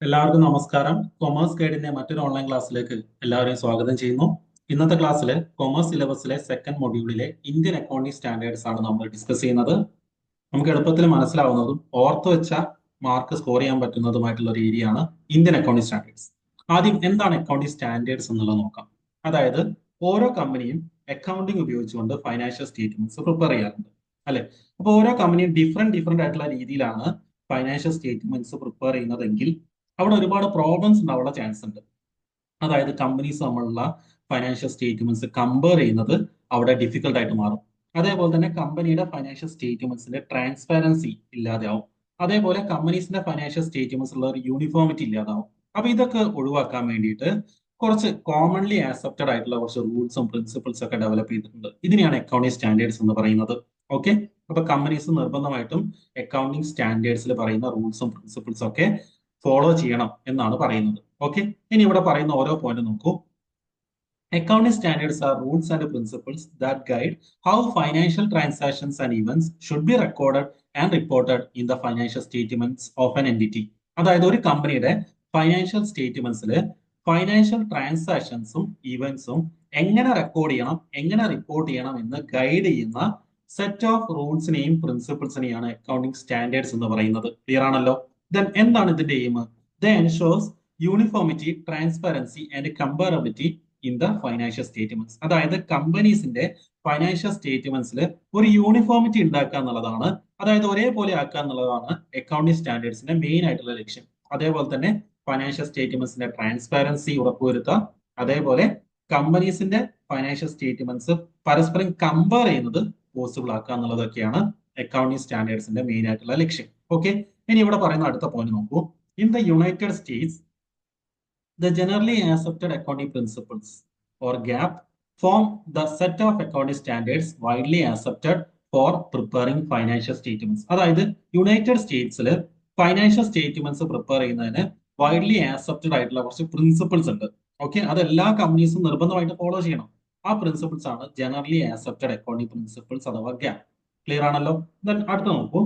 എല്ലാവർക്കും നമസ്കാരം. കൊമേഴ്സ് ഗൈഡിന്റെ മറ്റൊരു ഓൺലൈൻ ക്ലാസ്സിലേക്ക് എല്ലാവരെയും സ്വാഗതം ചെയ്യുന്നു. ഇന്നത്തെ ക്ലാസ്സിൽ കൊമേഴ്സ് സിലബസിലെ സെക്കൻഡ് മൊഡ്യൂളിലെ ഇന്ത്യൻ അക്കൗണ്ടിംഗ് സ്റ്റാൻഡേർഡ്സ് ആണ് നമ്മൾ ഡിസ്കസ് ചെയ്യുന്നത്. നമുക്ക് എളുപ്പത്തിൽ മനസ്സിലാവുന്നതും ഓർത്ത് വെച്ച മാർക്ക് സ്കോർ ചെയ്യാൻ പറ്റുന്നതുമായിട്ടുള്ള ഒരു ഏരിയ ആണ് ഇന്ത്യൻ അക്കൗണ്ടിംഗ് സ്റ്റാൻഡേർഡ്സ്. ആദ്യം എന്താണ് അക്കൗണ്ടിംഗ് സ്റ്റാൻഡേർഡ്സ് എന്നുള്ളത് നോക്കാം. അതായത് ഓരോ കമ്പനിയും അക്കൗണ്ടിംഗ് ഉപയോഗിച്ചുകൊണ്ട് ഫൈനാൻഷ്യൽ സ്റ്റേറ്റ്മെന്റ്സ് പ്രിപ്പയർ ചെയ്യാറുണ്ട്, അല്ലെ? അപ്പോൾ ഓരോ കമ്പനിയും ഡിഫറെന്റ് ആയിട്ടുള്ള രീതിയിലാണ് ഫൈനാൻഷ്യൽ സ്റ്റേറ്റ്മെന്റ്സ് പ്രിപ്പയർ ചെയ്യുന്നതെങ്കിൽ അവിടെ ഒരുപാട് പ്രോബ്ലംസ് ഉണ്ടാവാനുള്ള ചാൻസ് ഉണ്ട്. അതായത് കമ്പനീസ് തമ്മിലുള്ള ഫൈനാൻഷ്യൽ സ്റ്റേറ്റ്മെന്റ്സ് കമ്പയർ ചെയ്യുന്നത് അവിടെ ഡിഫിക്കൽട്ട് ആയിട്ട് മാറും. അതേപോലെ തന്നെ കമ്പനിയുടെ ഫൈനാൻഷ്യൽ സ്റ്റേറ്റ്മെന്റ്സിന്റെ ട്രാൻസ്പാരൻസി ഇല്ലാതെയാവും. അതേപോലെ കമ്പനീസിന്റെ ഫൈനാൻഷ്യൽ സ്റ്റേറ്റ്മെന്റ്സ് ഉള്ള ഒരു യൂണിഫോമിറ്റി ഇല്ലാതാവും. അപ്പൊ ഇതൊക്കെ ഒഴിവാക്കാൻ വേണ്ടിയിട്ട് കുറച്ച് കോമൺലി ആക്സെപ്റ്റഡ് ആയിട്ടുള്ള കുറച്ച് റൂൾസും പ്രിൻസിപ്പിൾസ് ഒക്കെ ഡെവലപ്പ് ചെയ്തിട്ടുണ്ട്. ഇതിനെയാണ് അക്കൗണ്ടിംഗ് സ്റ്റാൻഡേർഡ്സ് എന്ന് പറയുന്നത്. ഓക്കെ, അപ്പൊ കമ്പനീസ് നിർബന്ധമായിട്ടും അക്കൗണ്ടിംഗ് സ്റ്റാൻഡേർഡ്സിൽ പറയുന്ന റൂൾസും പ്രിൻസിപ്പിൾസും ഒക്കെ ഫോളോ ചെയ്യണം എന്നാണ് പറയുന്നത്. ഓക്കെ, ഇനി ഇവിടെ പറയുന്ന ഓരോ പോയിന്റ് നോക്കൂ. Accounting standards are rules and principles that guide how financial transactions and events should be recorded and reported in the financial statements of an entity. അതായത് ഒരു കമ്പനിയുടെ ഫൈനാൻഷ്യൽ സ്റ്റേറ്റ്മെന്റ്സിൽ ഫൈനാൻഷ്യൽ ട്രാൻസാക്ഷൻസും ഇവന്റ്സും എങ്ങനെ റെക്കോർഡ് ചെയ്യണം, എങ്ങനെ റിപ്പോർട്ട് ചെയ്യണം എന്ന് ഗൈഡ് ചെയ്യുന്ന സെറ്റ് ഓഫ് റൂൾസിനെയും പ്രിൻസിപ്പിൾസിനെയാണ് അക്കൗണ്ടിംഗ് സ്റ്റാൻഡേർഡ്സ് എന്ന് പറയുന്നത്. ക്ലിയർ ആണല്ലോ? ദെൻ എന്താണ് ഇതിന്റെ aim? The ensures uniformity, transparency and comparability in the financial statements. അതായത് കമ്പനീസിന്റെ ഫൈനാൻഷ്യൽ സ്റ്റേറ്റ്മെന്റ്സിൽ ഒരു യൂണിഫോമിറ്റി ഉണ്ടാക്കുക എന്നുള്ളതാണ്, അതായത് ഒരേപോലെ ആക്കുക എന്നുള്ളതാണ് അക്കൗണ്ടിംഗ് സ്റ്റാൻഡേർഡ്സിന്റെ മെയിൻ ആയിട്ടുള്ള ലക്ഷ്യം. അതേപോലെ തന്നെ ഫൈനാൻഷ്യൽ സ്റ്റേറ്റ്മെന്റ്സിന്റെ ട്രാൻസ്പാരൻസി ഉറപ്പുവരുത്തുക. അതേപോലെ കമ്പനീസിന്റെ ഫൈനാൻഷ്യൽ സ്റ്റേറ്റ്മെന്റ്സ് പരസ്പരം കമ്പയർ ചെയ്യുന്നത് പോസിബിൾ ആക്കുക എന്നുള്ളതൊക്കെയാണ് അക്കൗണ്ടിംഗ് സ്റ്റാൻഡേർഡ്സിന്റെ മെയിൻ ആയിട്ടുള്ള ലക്ഷ്യം. ഓക്കെ, ഇനി ഇവിടെ പറയുന്ന അടുത്ത പോയിന്റ് നോക്കൂ. In the United States the generally accepted accounting principles or GAAP form the set of accounting standards widely accepted for preparing financial statements. അതായത് യുണൈറ്റഡ് സ്റ്റേറ്റ്സിൽ ഫൈനാൻഷ്യൽ സ്റ്റേറ്റ്മെന്റ്സ് പ്രിപ്പയർ ചെയ്യുന്നതിന് widely accepted ആയിട്ടുള്ള കുറച്ച് principles ഉണ്ട്. Okay, അത് എല്ലാ കമ്പനീസും നിർബന്ധമായിട്ട് follow ചെയ്യണം. ആ പ്രിൻസിപ്പിൾസ് ആണ് ജനറലി ആക്സെപ്റ്റഡ് അക്കൗണ്ടിംഗ് പ്രിൻസിപ്പിൾസ് അഥവാ GAAP. ക്ലിയർ ആണല്ലോ? ദെൻ അടുത്ത നോക്കൂ.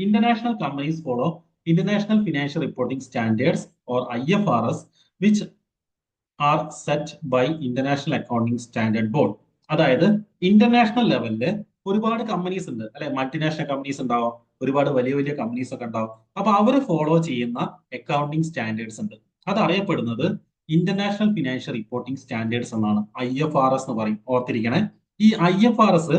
International companies follow international financial reporting standards or IFRS which are set by international accounting standard board. അതായത് ഇന്റർനാഷണൽ ലെവലില് ഒരുപാട് കമ്പനീസ് ഉണ്ട്, അല്ലെ? മൾട്ടിനാഷണൽ കമ്പനീസ് ഉണ്ടാവും, ഒരുപാട് വലിയ വലിയ കമ്പനീസ് ഒക്കെ ഉണ്ടാവും. അപ്പൊ അവർ ഫോളോ ചെയ്യുന്ന അക്കൗണ്ടിംഗ് സ്റ്റാൻഡേർഡ്സ് ഉണ്ട്. അത് അറിയപ്പെടുന്നത് ഇന്റർനാഷണൽ ഫിനാൻഷ്യൽ റിപ്പോർട്ടിംഗ് സ്റ്റാൻഡേർഡ്സ് എന്നാണ്. IFRS എന്ന് പറയും. ഓർത്തിരിക്കണേ, ഈ IFRS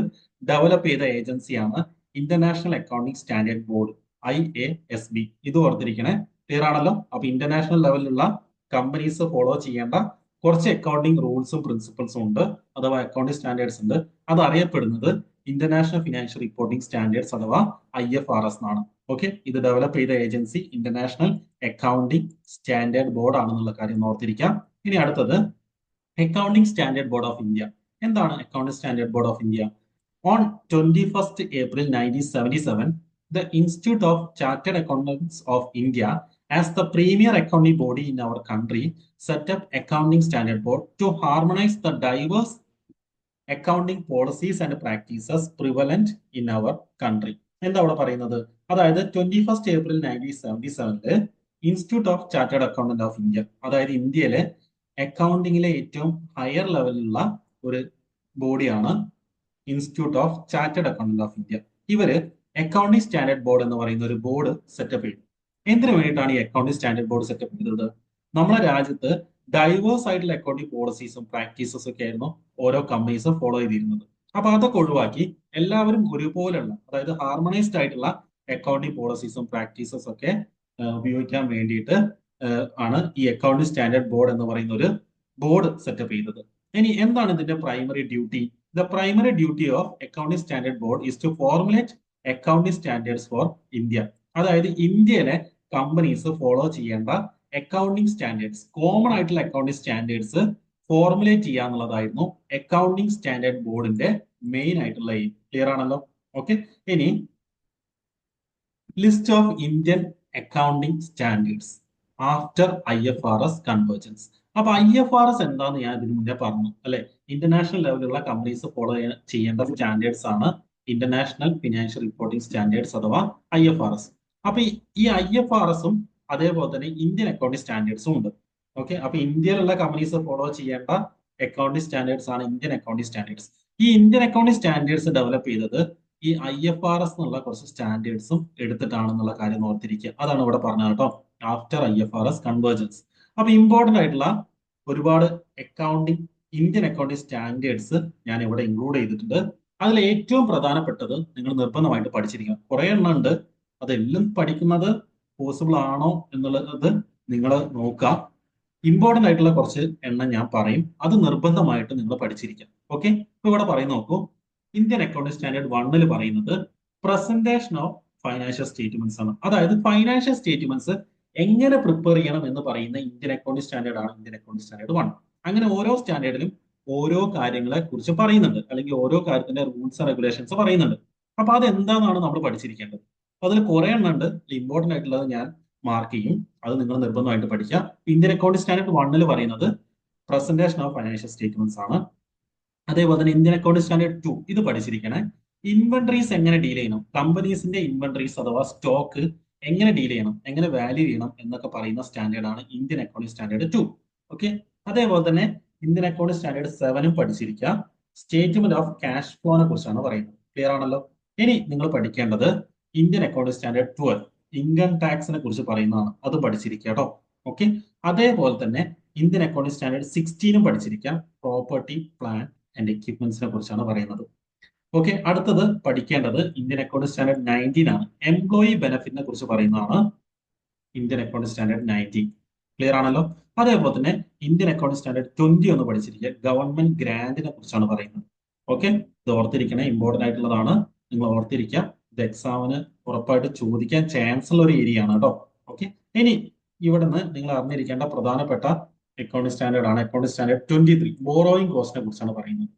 ഡെവലപ്പ് ചെയ്ത ഏജൻസിയാണ് international accounting standard board, IASB. ഇത് ഓർത്തിരിക്കണേ. ക്ലിയർ ആണല്ലോ? അപ്പൊ ഇന്റർനാഷണൽ ലെവലിലുള്ള കമ്പനീസ് ഫോളോ ചെയ്യേണ്ട കുറച്ച് അക്കൗണ്ടിംഗ് റൂൾസും പ്രിൻസിപ്പിൾസും ഉണ്ട്, അഥവാ അക്കൗണ്ടിംഗ് സ്റ്റാൻഡേർഡ്സ് ഉണ്ട്. അത് അറിയപ്പെടുന്നത് ഇന്റർനാഷണൽ ഫിനാൻഷ്യൽ റിപ്പോർട്ടിംഗ് സ്റ്റാൻഡേർഡ്സ് അഥവാ IFRS എന്നാണ്. ഓക്കെ, ഇത് ഡെവലപ്പ് ചെയ്ത agency international accounting standard board ആണെന്നുള്ള കാര്യം ഓർത്തിരിക്കാം. ഇനി അടുത്തത് accounting standard board of India. എന്താണ് accounting standard board of India? On 21st April 1977, the Institute of Chartered Accountants of India, as the premier accounting body in our country, set up Accounting Standard Board to harmonize the diverse accounting policies and practices prevalent in our country. എന്താ അവിടെ പറയുന്നത്? അതായത് 21st April 1977 institute of chartered accountant of India, അതായത് ഇന്ത്യയിലെ അക്കൗണ്ടിങ്ങിലെ ഏറ്റവും higher ലെവലിലുള്ള ഒരു ബോഡിയാണ് institute of chartered accountant of India. ഇവര് അക്കൗണ്ടിംഗ് സ്റ്റാൻഡേർഡ് ബോർഡ് എന്ന് പറയുന്ന ഒരു ബോർഡ് സെറ്റപ്പ് ചെയ്തു. എന്തിനു വേണ്ടിയിട്ടാണ് ഈ അക്കൗണ്ടിംഗ് സ്റ്റാൻഡേർഡ് ബോർഡ് സെറ്റപ്പ് ചെയ്തത്? നമ്മുടെ രാജ്യത്ത് ഡൈവേഴ്സ് ആയിട്ടുള്ള അക്കൗണ്ടിംഗ് പോളിസീസും പ്രാക്ടീസസും ഒക്കെ ആയിരുന്നു ഓരോ കമ്പനീസും ഫോളോ ചെയ്തിരുന്നത്. അപ്പൊ അതൊക്കെ ഒഴിവാക്കി എല്ലാവരും ഒരുപോലെയുള്ള, അതായത് ഹാർമണൈസ്ഡ് ആയിട്ടുള്ള അക്കൗണ്ടിംഗ് പോളിസീസും പ്രാക്ടീസസും ഒക്കെ ഉപയോഗിക്കാൻ വേണ്ടിയിട്ട് ആണ് ഈ അക്കൗണ്ടിംഗ് സ്റ്റാൻഡേർഡ് ബോർഡ് എന്ന് പറയുന്ന ഒരു ബോർഡ് സെറ്റപ്പ് ചെയ്തത്. ഇനി എന്താണ് ഇതിന്റെ primary duty? The primary duty of Accounting Standard Board is to formulate accounting standards for India. അതായത് ഇന്ത്യയിലെ കമ്പനീസ് ഫോളോ ചെയ്യേണ്ട അക്കൗണ്ടിംഗ് സ്റ്റാൻഡേർഡ്സ്, കോമൺ ആയിട്ടുള്ള അക്കൗണ്ടിംഗ് സ്റ്റാൻഡേർഡ്സ് ഫോർമുലേറ്റ് ചെയ്യുക എന്നുള്ളതായിരുന്നു അക്കൗണ്ടിംഗ് സ്റ്റാൻഡേർഡ് ബോർഡിന്റെ മെയിൻ ആയിട്ടുള്ള എയിം. ക്ലിയർ ആണല്ലോ? ഓക്കെ, ഇനി list of Indian accounting standards after IFRS convergence. അപ്പൊ IFRS എന്താന്ന് ഞാൻ ഇതിനു മുന്നേ പറഞ്ഞു, അല്ലെ? ഇന്റർനാഷണൽ ലെവലിലുള്ള കമ്പനീസ് ഫോളോ ചെയ്യേണ്ട സ്റ്റാൻഡേർഡ്സ് ആണ് ഇന്റർനാഷണൽ ഫിനാൻഷ്യൽ റിപ്പോർട്ടിംഗ് സ്റ്റാൻഡേർഡ്സ് അഥവാ IFRS. അപ്പൊ ഈ IFRSും അതേപോലെ തന്നെ ഇന്ത്യൻ അക്കൗണ്ടിംഗ് സ്റ്റാൻഡേർഡ്സും ഉണ്ട്. ഓക്കെ, അപ്പൊ ഇന്ത്യയിലുള്ള കമ്പനീസ് ഫോളോ ചെയ്യേണ്ട അക്കൗണ്ടിംഗ് സ്റ്റാൻഡേർഡ്സ് ആണ് ഇന്ത്യൻ അക്കൗണ്ടിംഗ് സ്റ്റാൻഡേർഡ്സ്. ഈ ഇന്ത്യൻ അക്കൗണ്ടിംഗ് സ്റ്റാൻഡേർഡ്സ് ഡെവലപ്പ് ചെയ്തത് ഈ IFRS എന്നുള്ള കുറച്ച് സ്റ്റാൻഡേർഡ്സും എടുത്തിട്ടാണെന്നുള്ള കാര്യം ഓർത്തിരിക്കുക. അതാണ് ഇവിടെ പറഞ്ഞത് കേട്ടോ, ആഫ്റ്റർ IFRS കൺവേർജൻസ്. അപ്പൊ ഇമ്പോർട്ടന്റ് ആയിട്ടുള്ള ഒരുപാട് അക്കൗണ്ടിംഗ് ഇന്ത്യൻ അക്കൗണ്ടിംഗ് സ്റ്റാൻഡേർഡ്സ് ഞാൻ ഇവിടെ ഇൻക്ലൂഡ് ചെയ്തിട്ടുണ്ട്. അതിൽ ഏറ്റവും പ്രധാനപ്പെട്ടത് നിങ്ങൾ നിർബന്ധമായിട്ട് പഠിച്ചിരിക്കണം. കുറെ എണ്ണം ഉണ്ട്, അതെല്ലാം പഠിക്കുന്നത് പോസിബിൾ ആണോ എന്നുള്ളത് നിങ്ങൾ നോക്കാം. ഇമ്പോർട്ടന്റ് ആയിട്ടുള്ള കുറച്ച് എണ്ണം ഞാൻ പറയും, അത് നിർബന്ധമായിട്ട് നിങ്ങൾ പഠിച്ചിരിക്കാം. ഓക്കെ, ഇപ്പൊ ഇവിടെ പറയുന്ന നോക്കൂ, ഇന്ത്യൻ അക്കൗണ്ടിംഗ് സ്റ്റാൻഡേർഡ് 1 പറയുന്നത് പ്രസന്റേഷൻ ഓഫ് ഫൈനാൻഷ്യൽ സ്റ്റേറ്റ്മെന്റ്സ് ആണ്. അതായത് ഫൈനാൻഷ്യൽ സ്റ്റേറ്റ്മെന്റ്സ് എങ്ങനെ പ്രിപ്പയർ ചെയ്യണം എന്ന് പറയുന്ന ഇന്ത്യൻ അക്കൗണ്ടിംഗ് സ്റ്റാൻഡേർഡ് ആണ് ഇന്ത്യൻ അക്കൗണ്ടിംഗ് സ്റ്റാൻഡേർഡ് 1. അങ്ങനെ ഓരോ സ്റ്റാൻഡേർഡിലും ഓരോ കാര്യങ്ങളെ കുറിച്ച് പറയുന്നുണ്ട്, അല്ലെങ്കിൽ ഓരോ കാര്യത്തിന്റെ റൂൾസ് റെഗുലേഷൻസ് പറയുന്നുണ്ട്. അപ്പൊ അത് എന്താണെന്നാണ് നമ്മൾ പഠിച്ചിരിക്കേണ്ടത്. അപ്പൊ അതിൽ കുറെ എണ്ണം ഉണ്ട്, ഇമ്പോർട്ടന്റ് ആയിട്ടുള്ളത് ഞാൻ മാർക്ക് ചെയ്യും, അത് നിങ്ങൾ നിർബന്ധമായിട്ട് പഠിക്കുക. ഇന്ത്യൻ അക്കൗണ്ടിംഗ് സ്റ്റാൻഡേർഡ് 1 പറയുന്നത് പ്രസന്റേഷൻ ഓഫ് ഫൈനാൻഷ്യൽ സ്റ്റേറ്റ്മെന്റ്സ് ആണ്. അതേപോലെ തന്നെ ഇന്ത്യൻ അക്കൗണ്ടിംഗ് സ്റ്റാൻഡേർഡ് 2 ഇത് പഠിച്ചിരിക്കണേ, ഇൻവെന്ററീസ് എങ്ങനെ ഡീൽ ചെയ്യണം, കമ്പനീസിന്റെ ഇൻവെന്ററീസ് അഥവാ സ്റ്റോക്ക് എങ്ങനെ ഡീൽ ചെയ്യണം, എങ്ങനെ വാല്യൂ ചെയ്യണം എന്നൊക്കെ പറയുന്ന സ്റ്റാൻഡേർഡ് ആണ് ഇന്ത്യൻ അക്കൗണ്ടിംഗ് സ്റ്റാൻഡേർഡ് 2. ഓക്കെ, അതേപോലെ തന്നെ ഇന്ത്യൻ അക്കൗണ്ടിംഗ് സ്റ്റാൻഡേർഡ് 7 പഠിച്ചിരിക്കുക, സ്റ്റേറ്റ്മെന്റ് ഓഫ് ക്യാഷ് ഫ്ലോനെ കുറിച്ചാണ് പറയുന്നത്. ക്ലിയർ ആണല്ലോ. ഇനി നിങ്ങൾ പഠിക്കേണ്ടത് ഇന്ത്യൻ അക്കൗണ്ടിംഗ് സ്റ്റാൻഡേർഡ് 12 ഇൻകം ടാക്സിനെ കുറിച്ച് പറയുന്നതാണ്, അത് പഠിച്ചിരിക്കുക കേട്ടോ. ഓക്കെ, അതേപോലെ തന്നെ ഇന്ത്യൻ അക്കൗണ്ടിംഗ് സ്റ്റാൻഡേർഡ് 16 പഠിച്ചിരിക്കാം, പ്രോപ്പർട്ടി പ്ലാന്റ് ആൻഡ് എക്യുപ്മെന്റ്സിനെ കുറിച്ചാണ് പറയുന്നത്. ഓക്കെ, അടുത്തത് പഠിക്കേണ്ടത് ഇന്ത്യൻ അക്കൗണ്ടിംഗ് സ്റ്റാൻഡേർഡ് 19 ആണ്, എംപ്ലോയി ബെനിഫിറ്റിനെ കുറിച്ച് പറയുന്നതാണ് ഇന്ത്യൻ അക്കൗണ്ടിംഗ് സ്റ്റാൻഡേർഡ് 19. ക്ലിയർ ആണല്ലോ. അതേപോലെ തന്നെ ഇന്ത്യൻ അക്കൗണ്ടിംഗ് സ്റ്റാൻഡേർഡ് 20 ഒന്ന് പഠിച്ചിരിക്കുക, ഗവൺമെന്റ് ഗ്രാന്റിനെ കുറിച്ചാണ് പറയുന്നത്. ഓക്കെ, ഇത് ഓർത്തിരിക്കണേ, ഇമ്പോർട്ടന്റ് ആയിട്ടുള്ളതാണ്, നിങ്ങൾ ഓർത്തിരിക്കുക. ഇത് എക്സാമിന് ഉറപ്പായിട്ട് ചോദിക്കാൻ ചാൻസ് ഉള്ള ഒരു ഏരിയ ആണ് കേട്ടോ. ഓക്കെ, ഇനി ഇവിടുന്ന് നിങ്ങൾ അറിഞ്ഞിരിക്കേണ്ട പ്രധാനപ്പെട്ട അക്കൗണ്ടിംഗ് സ്റ്റാൻഡേർഡ് ആണ് അക്കൗണ്ടിംഗ് സ്റ്റാൻഡേർഡ് 23, ബോറോയിങ് കോസ്റ്റിനെ കുറിച്ചാണ് പറയുന്നത്.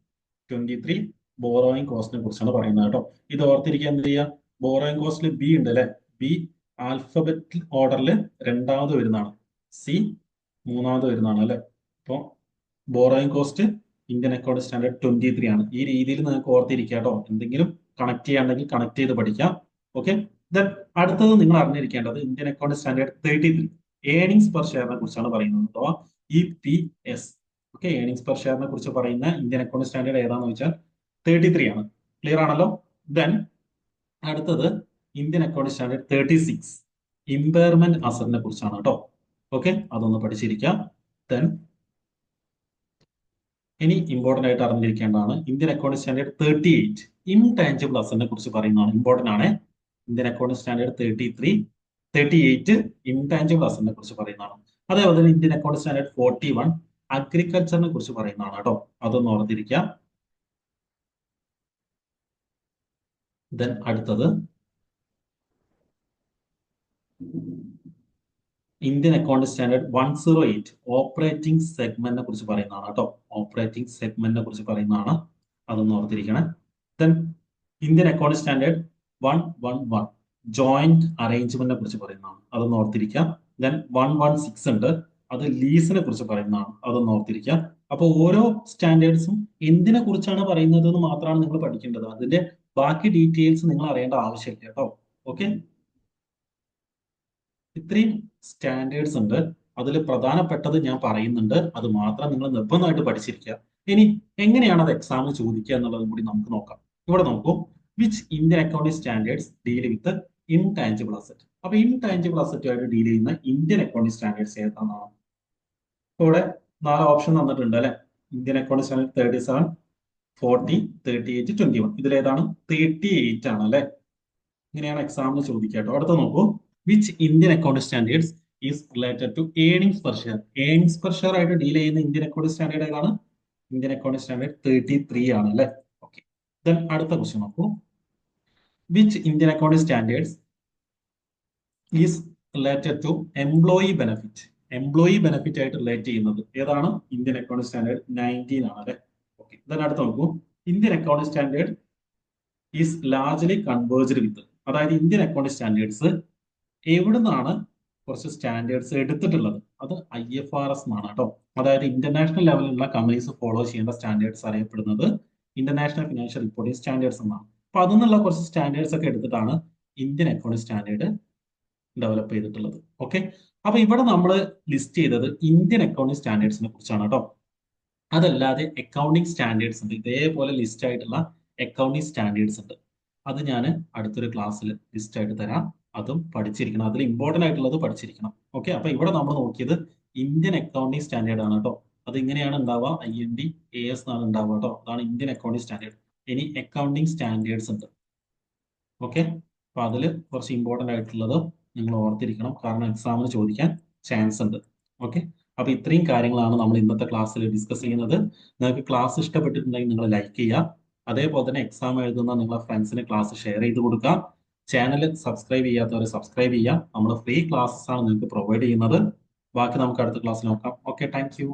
23 ബോറോയിങ് കോസ്റ്റിനെ കുറിച്ചാണ് പറയുന്നത് കേട്ടോ. ഇത് ഓർത്തിരിക്കാൻ എന്ത് ചെയ്യുക, ബോറോയിങ് കോസ്റ്റിൽ ബി ഉണ്ട് അല്ലെ, ബി ആൽഫബറ്റ് ഓർഡറിൽ രണ്ടാമത് വരുന്നതാണ്, സി മൂന്നാമത് വരുന്നതാണ് അല്ലെ. അപ്പോൾ borrowing cost Indian accounting standard 23 ആണ്. ഈ രീതിയിൽ നിങ്ങൾക്ക് ഓർത്തിരിക്കുക കേട്ടോ. എന്തെങ്കിലും കണക്ട് ചെയ്യാണ്ടെങ്കിൽ കണക്ട് ചെയ്ത് പഠിക്കാം. ഓക്കെ, ദെൻ അടുത്തത് നിങ്ങൾ അറിഞ്ഞിരിക്കേണ്ടത് Indian accounting standard 33 earnings per ഷെയറിനെ കുറിച്ചാണ് പറയുന്നത്, അഥവാ EPS. ഓക്കെ, ഏണിംഗ്സ് പെർ ഷെയറിനെ കുറിച്ച് പറയുന്ന ഇന്ത്യൻ അക്കൗണ്ടിംഗ് സ്റ്റാൻഡേർഡ് ഏതാണെന്ന് വെച്ചാൽ 33 ആണ്. ക്ലിയർ ആണല്ലോ. ദെൻ അടുത്തത് ഇന്ത്യൻ അക്കൗണ്ടിംഗ് സ്റ്റാൻഡേർഡ് 36 ഇമ്പയർമെന്റ് അസറ്റിനെ കുറിച്ചാണ് കേട്ടോ. ഓക്കെ, അതൊന്ന് പഠിച്ചിരിക്കാം. ദെൻ ഇനി ഇമ്പോർട്ടന്റ് ആയിട്ട് അറിഞ്ഞിരിക്കേണ്ടതാണ് ഇന്ത്യൻ അക്കൗണ്ടിംഗ് സ്റ്റാൻഡേർഡ് 38 ഇൻടാഞ്ചിബിൾ അസറ്റിനെ കുറിച്ച് പറയുന്നതാണ്, ഇമ്പോർട്ടന്റ് ആണ്. ഇന്ത്യൻ അക്കൗണ്ടിംഗ് സ്റ്റാൻഡേർഡ് 38 ഇൻടാഞ്ചിബിൾ അസറ്റിനെ കുറിച്ച് പറയുന്നതാണ്. അതേപോലെ തന്നെ ഇന്ത്യൻ അക്കൗണ്ടിംഗ് സ്റ്റാൻഡേർഡ് 41 അഗ്രികൾച്ചറിനെ കുറിച്ച് പറയുന്നതാണ് കേട്ടോ, അതൊന്ന് ഓർത്തിരിക്കാം. ദെൻ അടുത്തത് ഇന്ത്യൻ അക്കൗണ്ടിംഗ് സ്റ്റാൻഡേർഡ് 108 ഓപ്പറേറ്റിംഗ് സെഗ്മെന്റിനെ കുറിച്ച് പറയുന്നതാണ് കേട്ടോ, ഓപ്പറേറ്റിംഗ് സെഗ്മെന്റിനെ കുറിച്ച് പറയുന്നതാണ്, അതൊന്ന് ഓർത്തിരിക്കണേ. Then Indian accounting standard 111 joint അറേഞ്ച്മെന്റിനെ കുറിച്ച് പറയുന്നതാണ്, അതൊന്ന് ഓർത്തിരിക്കാം. ദെൻ 116 ഉണ്ട്, അത് ലീസിനെ കുറിച്ച് പറയുന്നതാണ്, അതൊന്ന് ഓർത്തിരിക്കാം. അപ്പൊ ഓരോ സ്റ്റാൻഡേർഡ്സും എന്തിനെ കുറിച്ചാണ് പറയുന്നത് എന്ന് മാത്രമാണ് നിങ്ങൾ പഠിക്കേണ്ടത്, അതിന്റെ ബാക്കി ഡീറ്റെയിൽസ് നിങ്ങൾ അറിയേണ്ട ആവശ്യമില്ല കേട്ടോ. ഓക്കെ, ഇത്രയും സ്റ്റാൻഡേർഡ്സ് ഉണ്ട്, അതിൽ പ്രധാനപ്പെട്ടത് ഞാൻ പറയുന്നുണ്ട്, അത് മാത്രം നിങ്ങൾ നിർബന്ധമായിട്ട് പഠിച്ചിരിക്കുക. ഇനി എങ്ങനെയാണ് അത് എക്സാമിന് ചോദിക്കുക എന്നുള്ളതും കൂടി നമുക്ക് നോക്കാം. ഇവിടെ നോക്കൂ, which Indian accounting standards deal with intangible asset. അപ്പൊ ഇൻടാഞ്ചിബിൾ അസറ്റുമായിട്ട് ഡീൽ ചെയ്യുന്ന ഇന്ത്യൻ അക്കൗണ്ടിംഗ് സ്റ്റാൻഡേർഡ്സ് ഏതാണെന്നാണ് ഇവിടെ 4 ഓപ്ഷൻ തന്നിട്ടുണ്ട് അല്ലെ. Indian accounting standard 37, 40, 38, 21. ഇതിലേതാണ് 38 ആണ് അല്ലെ. ഇങ്ങനെയാണ് എക്സാമിന് ചോദിക്കുക കേട്ടോ. അടുത്ത നോക്കൂ, which Indian accounting standards is related to earnings per share. Earnings per share ആയിട്ട് ഡീൽ ചെയ്യുന്ന ഇന്ത്യൻ അക്കൗണ്ടിംഗ് സ്റ്റാൻഡേർഡ് ഏതാണ്? ഇന്ത്യൻ അക്കൗണ്ടിംഗ് സ്റ്റാൻഡേർഡ് 33 ആണ് അല്ലെ. ഓക്കെ, ദെൻ അടുത്ത ക്വസ്റ്റ്യൻ നോക്കൂ, which Indian accounting standards is related to employee benefit. Employee benefit ആയിട്ട് relate ചെയ്യുന്നത് ഏതാണ്? ഇന്ത്യൻ അക്കൗണ്ടിംഗ് സ്റ്റാൻഡേർഡ് 19 ആണ് അല്ലെ. ഓക്കെ, ദെൻ അടുത്ത നോക്കൂ, Indian accounting standard is largely converged with. അതായത് ഇന്ത്യൻ അക്കൗണ്ടിംഗ് സ്റ്റാൻഡേർഡ്സ് എവിടുന്നാണ് കുറച്ച് സ്റ്റാൻഡേർഡ്സ് എടുത്തിട്ടുള്ളത്? അത് IFRS എന്നാണ് കേട്ടോ. അതായത് ഇന്റർനാഷണൽ ലെവലിലുള്ള കമ്പനീസ് ഫോളോ ചെയ്യേണ്ട സ്റ്റാൻഡേർഡ്സ് അറിയപ്പെടുന്നത് ഇന്റർനാഷണൽ ഫിനാൻഷ്യൽ റിപ്പോർട്ടിംഗ് സ്റ്റാൻഡേർഡ്സ് എന്നാണ്. അപ്പൊ അതിൽ നിന്നുള്ള കുറച്ച് സ്റ്റാൻഡേർഡ്സ് ഒക്കെ എടുത്തിട്ടാണ് ഇന്ത്യൻ അക്കൗണ്ടിംഗ് സ്റ്റാൻഡേർഡ് ഡെവലപ്പ് ചെയ്തിട്ടുള്ളത്. ഓക്കെ, അപ്പൊ ഇവിടെ നമ്മൾ ലിസ്റ്റ് ചെയ്തത് ഇന്ത്യൻ അക്കൗണ്ടിംഗ് സ്റ്റാൻഡേർഡ്സിനെ കുറിച്ചാണ് കേട്ടോ. അതല്ലാതെ അക്കൗണ്ടിംഗ് സ്റ്റാൻഡേർഡ്സ് ഉണ്ട്, ഇതേപോലെ ലിസ്റ്റ് ആയിട്ടുള്ള അക്കൗണ്ടിംഗ് സ്റ്റാൻഡേർഡ്സ് ഉണ്ട്. അത് ഞാൻ അടുത്തൊരു ക്ലാസ്സിൽ ലിസ്റ്റ് ആയിട്ട് തരാം. അതും പഠിച്ചിരിക്കണം, അതിൽ ഇമ്പോർട്ടന്റ് ആയിട്ടുള്ളത് പഠിച്ചിരിക്കണം. ഓക്കെ, അപ്പൊ ഇവിടെ നമ്മൾ നോക്കിയത് ഇന്ത്യൻ അക്കൗണ്ടിംഗ് സ്റ്റാൻഡേർഡ് ആണ് കേട്ടോ. അത് ഇങ്ങനെയാണ് ഉണ്ടാവുക, IND AS എന്നാണ് ഉണ്ടാവുക കേട്ടോ. അതാണ് ഇന്ത്യൻ അക്കൗണ്ടിംഗ് സ്റ്റാൻഡേർഡ്. ഇനി അക്കൗണ്ടിംഗ് സ്റ്റാൻഡേർഡ്സ് ഉണ്ട്. ഓക്കെ, അപ്പൊ അതിൽ കുറച്ച് ഇമ്പോർട്ടന്റ് ആയിട്ടുള്ളത് നിങ്ങൾ ഓർത്തിരിക്കണം, കാരണം എക്സാമിന് ചോദിക്കാൻ ചാൻസ് ഉണ്ട്. ഓക്കെ, അപ്പൊ ഇത്രയും കാര്യങ്ങളാണ് നമ്മൾ ഇന്നത്തെ ക്ലാസ്സിൽ ഡിസ്കസ് ചെയ്യുന്നത്. നിങ്ങൾക്ക് ക്ലാസ് ഇഷ്ടപ്പെട്ടിട്ടുണ്ടെങ്കിൽ നിങ്ങൾ ലൈക്ക് ചെയ്യുക. അതേപോലെ തന്നെ എക്സാം എഴുതുന്ന നിങ്ങളെ ഫ്രണ്ട്സിന് ക്ലാസ് ഷെയർ ചെയ്ത് കൊടുക്കുക. ചാനൽ സബ്സ്ക്രൈബ് ചെയ്യാത്തവരെ സബ്സ്ക്രൈബ് ചെയ്യുക. നമ്മൾ ഫ്രീ ക്ലാസ്സസ് ആണ് നിങ്ങൾക്ക് പ്രൊവൈഡ് ചെയ്യുന്നത്. ബാക്കി നമുക്ക് അടുത്ത ക്ലാസ്സിൽ നോക്കാം. Okay, thank you.